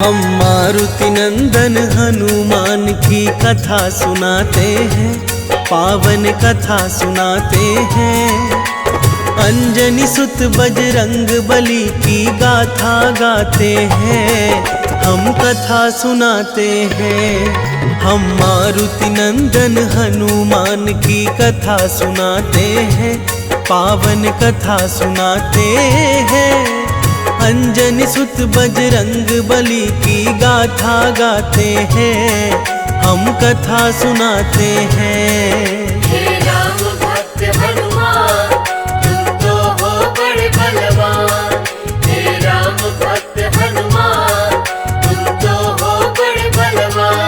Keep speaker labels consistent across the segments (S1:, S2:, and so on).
S1: हम मारुति नंदन हनुमान की कथा सुनाते हैं, पावन कथा सुनाते हैं। अंजनी सुत बजरंग बली की गाथा गाते हैं, हम कथा सुनाते हैं। हम मारुति नंदन हनुमान की कथा सुनाते हैं, पावन कथा सुनाते हैं। अंजनी सुत बजरंग बली की गाथा गाते हैं, हम कथा सुनाते हैं।
S2: हे राम भक्त हनुमान, तुम तो हो बड़े बलवान। हे राम भक्त हनुमान, तुम तो हो बड़े बलवान।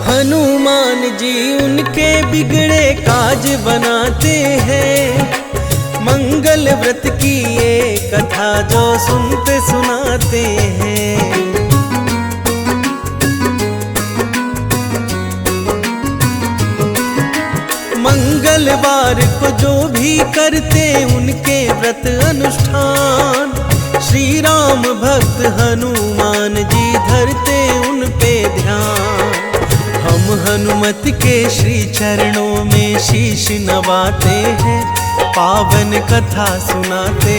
S1: हनुमान जी उनके बिगड़े काज बनाते हैं, मंगल व्रत की ये कथा जो सुनते सुनाते हैं। मंगलवार को जो भी करते उनके व्रत अनुष्ठान, श्री राम भक्त हनुमान जी धरते उन पे ध्यान। हम हनुमत के श्री चरणों में शीश नवाते हैं, पावन कथा सुनाते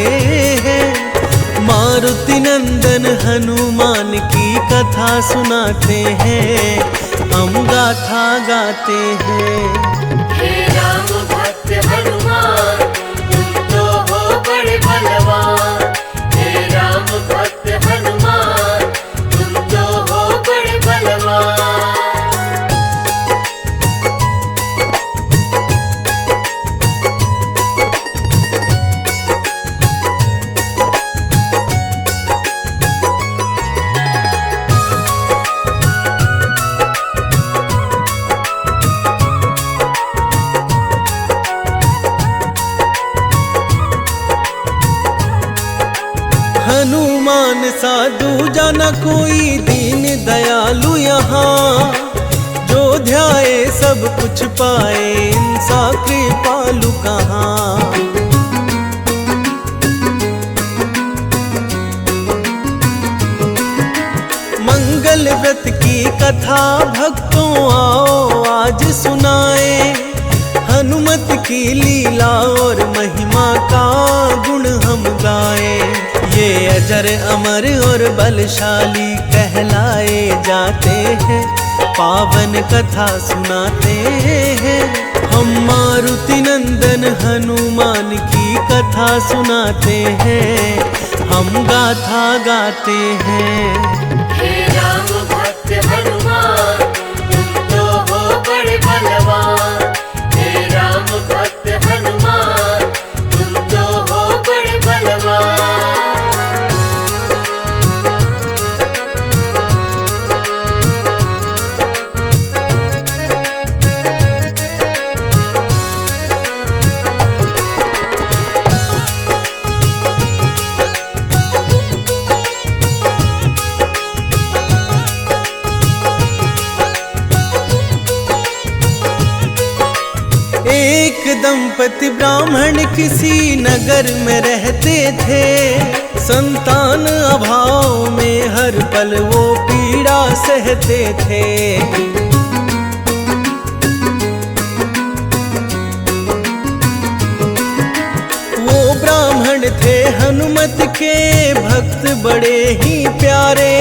S1: हैं। मारुति नंदन हनुमान की कथा सुनाते हैं, हम गाथा गाते हैं।
S2: हे राम भक्त हनुमान, तुम तो हो बड़े बलवान। हे राम भक्त हनुमान, तुम तो हो बड़े बलवान।
S1: हनुमान साधु जाना कोई दीन दयालु यहाँ, जो ध्याए सब कुछ पाए इंसा कृपालु कहाँ। मंगल व्रत की कथा भक्तों आओ आज सुनाए, हनुमत की लीला और महिमा का गुण हम गाए। ये अजर अमर और बलशाली कहलाए जाते हैं, पावन कथा सुनाते हैं। हम मारुति नंदन हनुमान की कथा सुनाते हैं, हम गाथा गाते हैं।
S2: हे राम भक्त हनुमान, तुम तो हो बड़े बलवान। हे राम भक्त हनुमान, तुम तो हो बड़े बलवान।
S1: एक दंपति ब्राह्मण किसी नगर में रहते थे, संतान अभाव में हर पल वो पीड़ा सहते थे। वो ब्राह्मण थे हनुमत के भक्त बड़े ही प्यारे,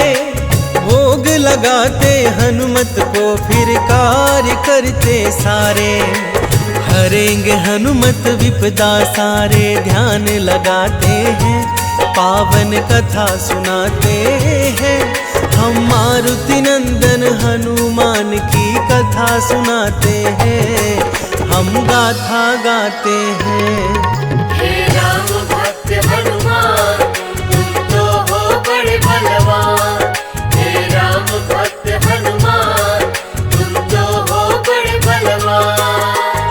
S1: भोग लगाते हनुमत को फिर कार्य करते सारे। हरेंगे हनुमत विपदा सारे ध्यान लगाते हैं, पावन कथा सुनाते हैं। हम मारुति नंदन हनुमान की कथा सुनाते हैं, हम गाथा गाते हैं।
S2: हे राम भक्त हनुमान, तुम तो हो बड़े बलवान। हे राम भक्त हनुमान, तुम तो हो बड़े बलवान।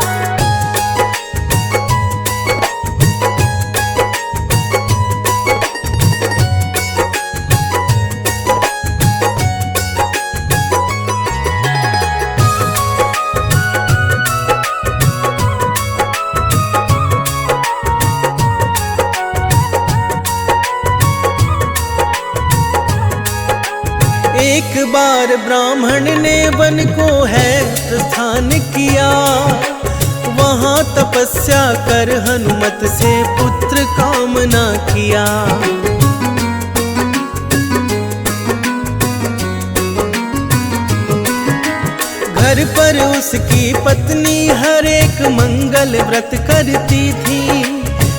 S1: बार ब्राह्मण ने वन को है प्रस्थान किया, वहां तपस्या कर हनुमत से पुत्र कामना किया। घर पर उसकी पत्नी हर एक मंगल व्रत करती थी,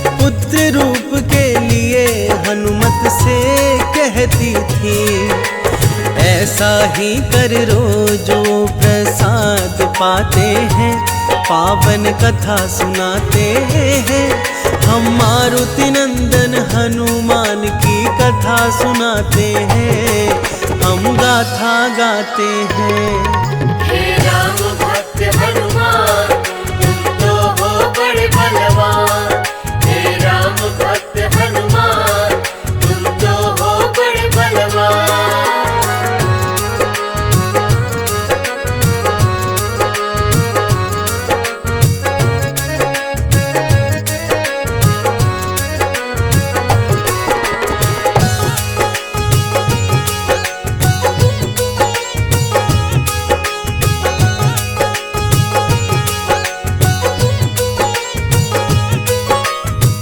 S1: पुत्र रूप के लिए हनुमत से कहती थी, ऐसा ही कर रोजो प्रसाद पाते हैं, पावन कथा सुनाते हैं। हम मारुति नंदन हनुमान की कथा सुनाते हैं, हम गाथा गाते हैं।
S2: हे राम भक्त हनुमान तुम तो हो बड़े बलवान, हे राम भक्त हनुमान तुम तो हो बड़े बलवान।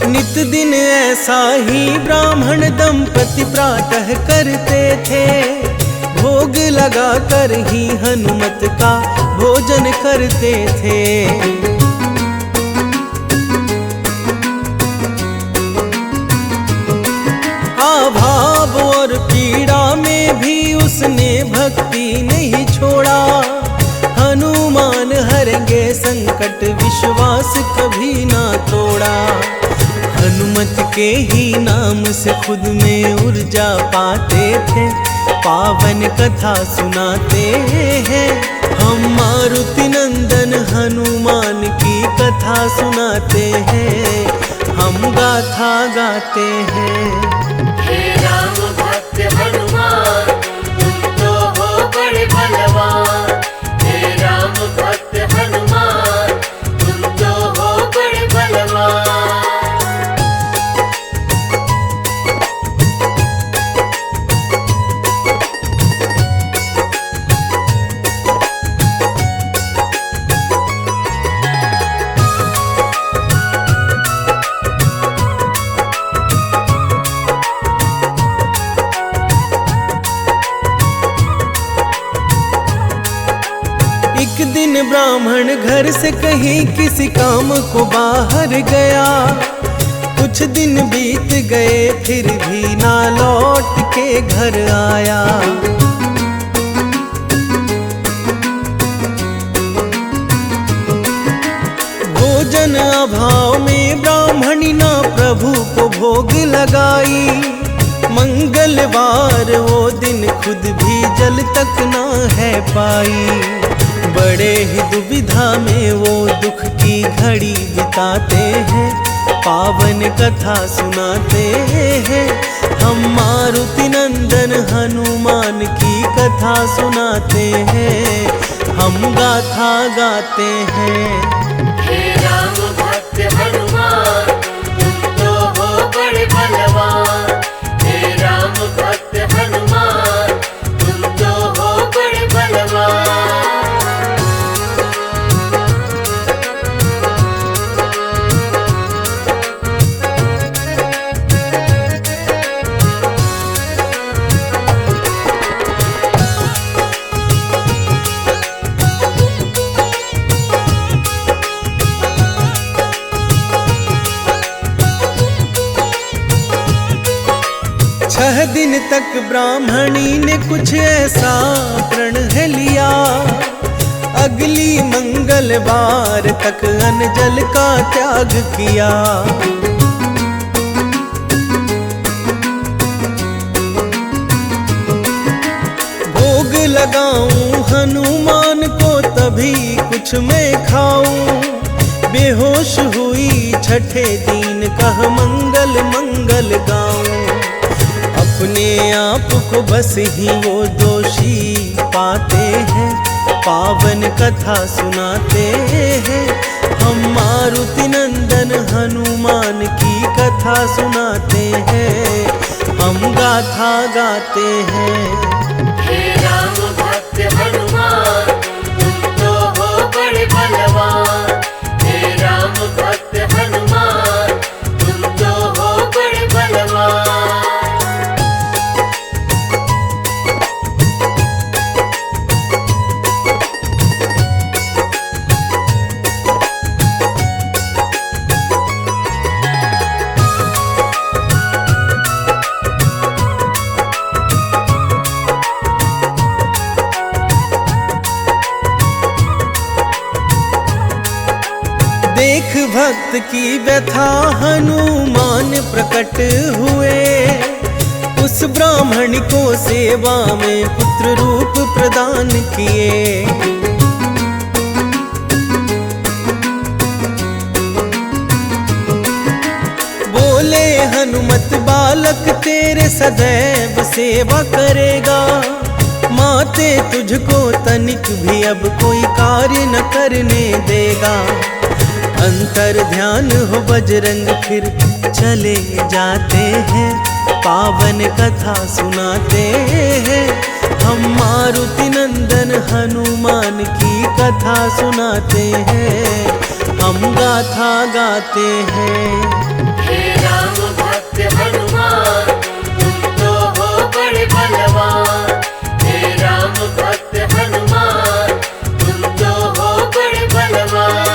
S1: नित दिन ऐसा ही ब्राह्मण दंपति प्रातः करते थे, भोग लगा कर ही हनुमत का भोजन करते थे। अभाव और पीड़ा में भी उसने भक्ति नहीं छोड़ा, हनुमान हरेंगे संकट विश्वास कभी ना तोड़ा। हनुमत के ही नाम से खुद में ऊर्जा पाते थे, पावन कथा सुनाते हैं। हम मारुति नंदन हनुमान की कथा सुनाते हैं, हम गाथा गाते हैं।
S2: हे राम भक्त हनुमान तुम तो हो बड़े बलवान, हे राम भक्त हनुमान तुम तो हो बड़े बलवान।
S1: एक दिन ब्राह्मण घर से कहीं किसी काम को बाहर गया, कुछ दिन बीत गए फिर भी ना लौट के घर आया। भोजन अभाव में ब्राह्मणी ना प्रभु को भोग लगाई, मंगलवार वो दिन खुद भी जल तक ना है पाई। बड़े ही दुविधा में वो दुख की घड़ी बिताते हैं, पावन कथा सुनाते हैं। हम मारुति नंदन हनुमान की कथा सुनाते हैं, हम गाथा गाते हैं।
S2: हे राम भक्त हनुमान तुम तो हो बड़े बलवान, हे राम भक्त हनुमान तुम तो हो बड़े बलवान।
S1: छह दिन तक ब्राह्मणी ने कुछ ऐसा प्रण है लिया, अगली मंगलवार तक अन्न जल का त्याग किया। भोग लगाऊं हनुमान को तभी कुछ मैं खाऊं, बेहोश हुई छठे दिन कह मंगल मंगल गाऊं। अपने आप को बस ही वो दोषी पाते हैं, पावन कथा सुनाते हैं। हम मारुति नंदन हनुमान की कथा सुनाते हैं, हम हम गाथा गाते हैं।
S2: हे राम भक्त हनुमान तुम तो हो बड़े बलवान। हे राम भक्त हनुमान तुम तो हो बड़े बलवान।
S1: देख भक्त की व्यथा हनुमान प्रकट हुए, उस ब्राह्मण को सेवा में पुत्र रूप प्रदान किए। बोले हनुमत बालक तेरे सदैव सेवा करेगा, माते तुझको तनिक भी अब कोई कार्य न करने देगा। अंतर ध्यान हो बजरंग फिर चले जाते हैं, पावन कथा सुनाते हैं। हम मारुति नंदन हनुमान की कथा सुनाते हैं, हम गाथा गाते हैं।
S2: हे राम भक्त हनुमान तुम तो हो बड़े बलवान। हे राम भक्त हनुमान तुम तो हो बड़े बलवान।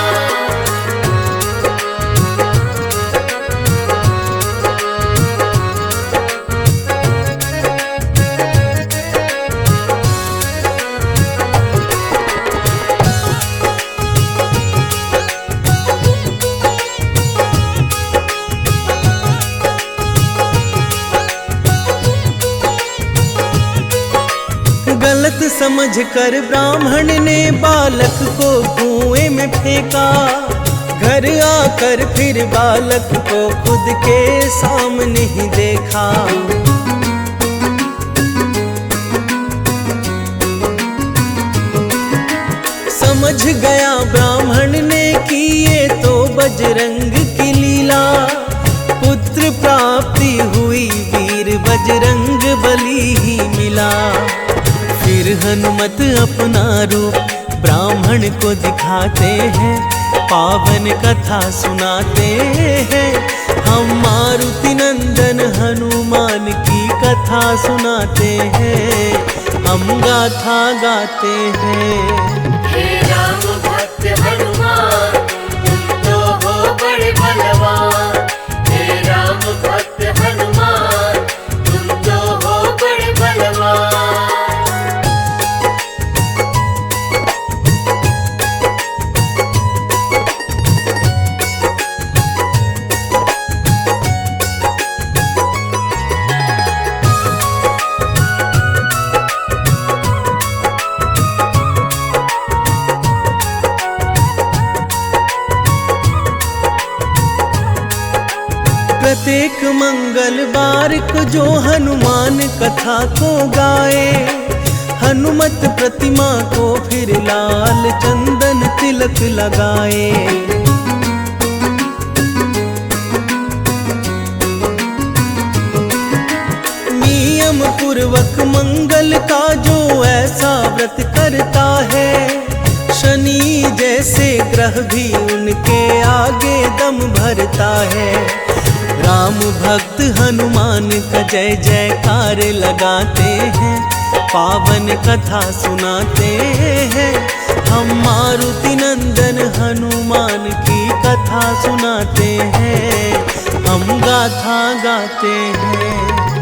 S1: गलत समझकर ब्राह्मण ने बालक को कुएं में फेंका, घर आकर फिर बालक को खुद के सामने ही देखा। समझ गया ब्राह्मण ने कि ये तो बजरंग की लीला, पुत्र प्राप्ति हुई वीर बजरंग बली ही मिला। फिर हनुमत अपना रूप ब्राह्मण को दिखाते हैं, पावन कथा सुनाते हैं। हम मारुति नंदन हनुमान की कथा सुनाते हैं, हम गाथा गाते हैं।
S2: हे राम भक्त हनुमान तुम तो हो बड़े बलवान। हे राम भक्त हनुमान तुम तो हो बड़े बलवान।
S1: प्रत्येक मंगलवार को जो हनुमान कथा को गाए, हनुमत प्रतिमा को फिर लाल चंदन तिलक लगाए। नियम पूर्वक मंगल का जो ऐसा व्रत करता है, शनि जैसे ग्रह भी उनके आगे दम भरता है। राम भक्त हनुमान का जय जयकार लगाते हैं, पावन कथा सुनाते हैं। हम मारुति नंदन हनुमान की कथा सुनाते हैं, हम गाथा गाते हैं।